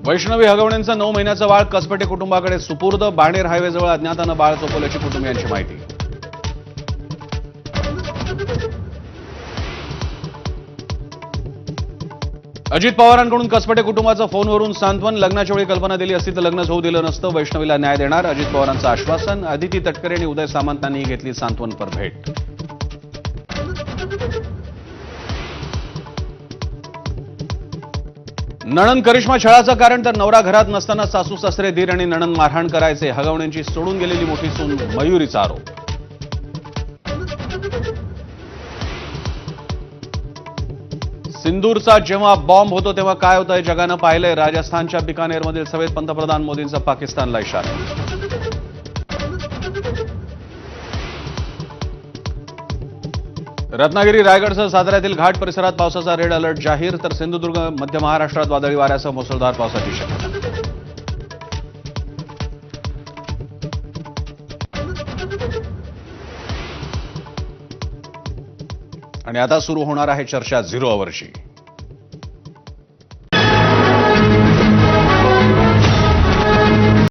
वैष्णवी हगवणेंचं 9 महिन्याचं बाळ कसपटे कुटुंबाकडे सुपूर्द. बाणेर हायवेजवळ अज्ञातानं बाळ चोपवल्याची कुटुंबियांची माहिती. अजित पवारांकडून कसपटे कुटुंबाचं फोनवरून सांत्वन. लग्नाच्या वेळी कल्पना दिली असती तर लग्नच होऊ दिलं नसतं. वैष्णवीला न्याय देणार अजित पवारांचं आश्वासन. अदिती तटकरे आणि उदय सामंतांनी घेतली सांत्वनपर भेट. नणंद करिश्मा छळाचं कारण तर नवरा घरात नसताना सासू सासरे दीर आणि नणंद मारहाण करायचे. हगवणेंची सोडून गेलेली मोठी सून मयुरीचा आरोप. सिंदूरचा जेव्हा बॉम्ब होतो तेव्हा काय होतंय जगानं पाहिलंय. राजस्थानच्या बिकानेरमधील सभेत पंतप्रधान मोदींचा पाकिस्तानला इशारा. रत्नागिरी रायगडसह साताऱ्यातील घाट परिसरात पावसाचा रेड अलर्ट जाहीर. तर सिंधुदुर्ग मध्य महाराष्ट्रात वादळी वाऱ्यासह मुसळधार पावसाची शक्यता. आणि आता सुरू होणार आहे चर्चा 0 ओव्हरची.